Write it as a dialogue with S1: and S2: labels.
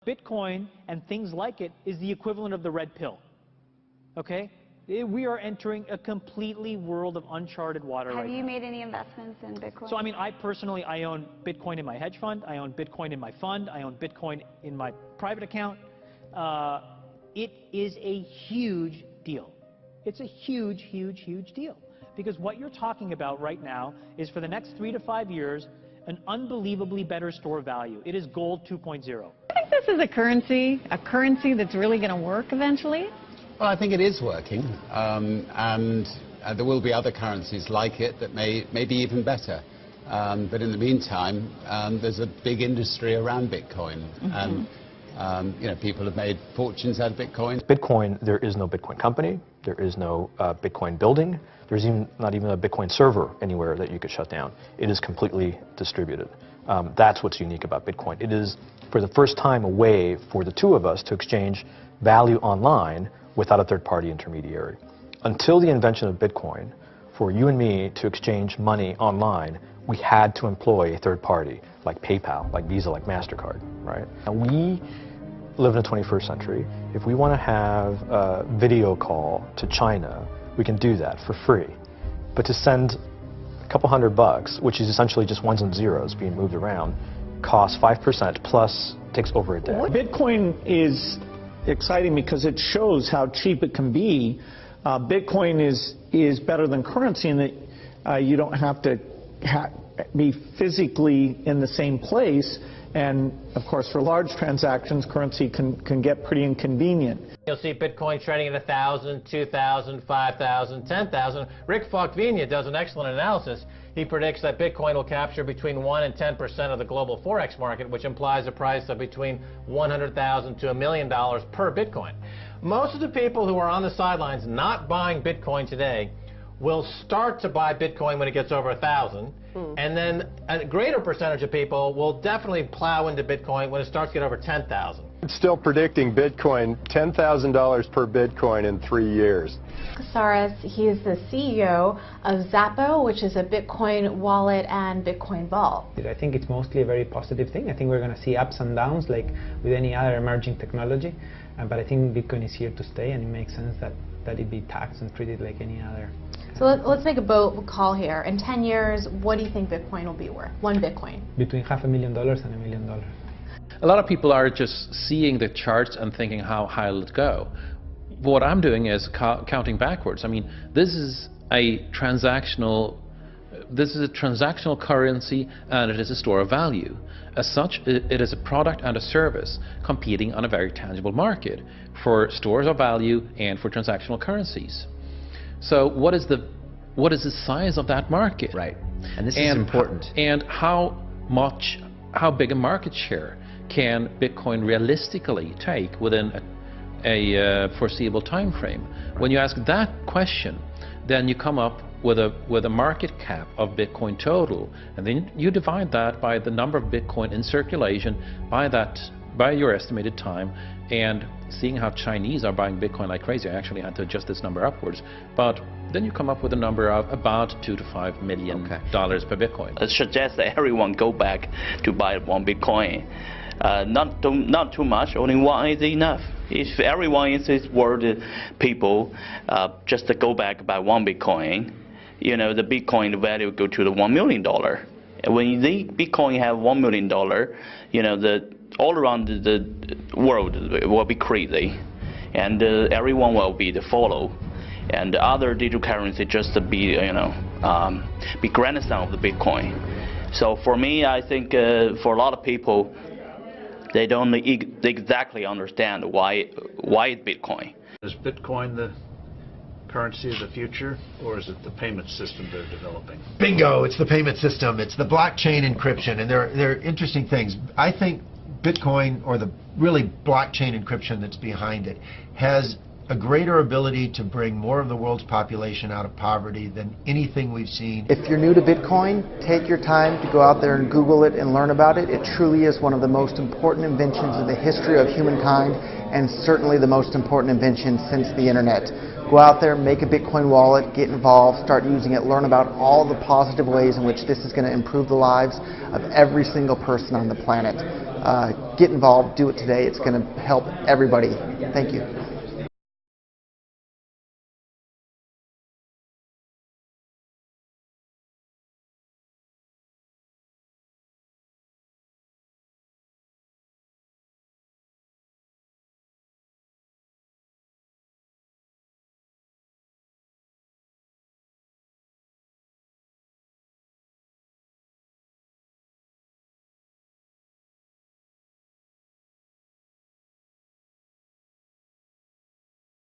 S1: Bitcoin and things like it is the equivalent of the red pill. Okay? We are entering a completely world of uncharted water right now.
S2: Have you made any investments in Bitcoin?
S1: So, I mean, I personally own Bitcoin in my hedge fund. I own Bitcoin in my fund. I own Bitcoin in my private account. It is a huge deal. It's a huge, huge, huge deal. Because what you're talking about right now is for the next 3 to 5 years, an unbelievably better store value. It is gold 2.0.
S3: I think this is a currency that's really going to work eventually.
S4: Well, I think it is working, and there will be other currencies like it that may be even better. But in the meantime, there's a big industry around Bitcoin, and people have made fortunes out of Bitcoin.
S5: Bitcoin, there is no Bitcoin company, there is no Bitcoin building, there's not even a Bitcoin server anywhere that you could shut down. It is completely distributed. That's what's unique about Bitcoin. It is, for the first time, a way for the two of us to exchange value online without a third-party intermediary. Until the invention of Bitcoin, for you and me to exchange money online, we had to employ a third party, like PayPal, like Visa, like MasterCard, right? And we live in the 21st century. If we want to have a video call to China, we can do that for free. But to send a couple $100, which is essentially just ones and zeros being moved around, costs 5% plus takes over a day.
S6: Bitcoin is exciting because it shows how cheap it can be. Bitcoin is better than currency in that you don't have to be physically in the same place. And of course, for large transactions, currency can get pretty inconvenient.
S7: You'll see Bitcoin trading at 1,000, 2,000, 5,000, 10,000. Rick Falkvinia does an excellent analysis. He predicts that Bitcoin will capture between 1 and 10% of the global Forex market, which implies a price of between $100,000 to $1 million per Bitcoin. Most of the people who are on the sidelines not buying Bitcoin today will start to buy Bitcoin when it gets over 1,000, and then a greater percentage of people will definitely plow into Bitcoin when it starts to get over 10,000.
S8: It's still predicting Bitcoin, $10,000 per Bitcoin in 3 years.
S9: Casares, he is the CEO of Zappo, which is a Bitcoin wallet and Bitcoin vault.
S10: I think it's mostly a very positive thing. I think we're going to see ups and downs like with any other emerging technology, but I think Bitcoin is here to stay, and it makes sense that it be taxed and treated like any other.
S9: So let's make a bold call here. In 10 years, what do you think Bitcoin will be worth? One Bitcoin?
S10: Between $500,000 and $1 million.
S11: A lot of people are just seeing the charts and thinking how high will it go. What I'm doing is counting backwards. I mean, this is a transactional currency, and it is a store of value. As such, it is a product and a service competing on a very tangible market for stores of value and for transactional currencies. So what is the size of that market?
S12: Right. And this is important.
S11: And how big a market share can Bitcoin realistically take within a foreseeable time frame? When you ask that question, then you come up with a market cap of Bitcoin total, and then you divide that by the number of Bitcoin in circulation by your estimated time, and seeing how Chinese are buying Bitcoin like crazy. I actually had to adjust this number upwards, but then you come up with a number of about $2 to $5 million per Bitcoin.
S13: I suggest that everyone go back to buy one Bitcoin. Not too much, only one is enough. If everyone in this world, people, just to go back buy one Bitcoin, the Bitcoin value go to the $1 million. And when the Bitcoin have $1 million, all around the world will be crazy, and everyone will be the follow, and the other digital currency just to be be grandson of the Bitcoin. So for me, I think for a lot of people, they don't exactly understand why Bitcoin.
S14: Is Bitcoin the currency of the future, or is it the payment system they're developing?
S15: Bingo! It's the payment system. It's the blockchain encryption, and they're interesting things. I think Bitcoin, or the really blockchain encryption that's behind it, has a greater ability to bring more of the world's population out of poverty than anything we've seen.
S16: If you're new to Bitcoin, take your time to go out there and Google it and learn about it. It truly is one of the most important inventions in the history of humankind, and certainly the most important invention since the internet. Go out there, make a Bitcoin wallet, get involved, start using it, learn about all the positive ways in which this is going to improve the lives of every single person on the planet. Get involved, do it today. It's going to help everybody. Thank you.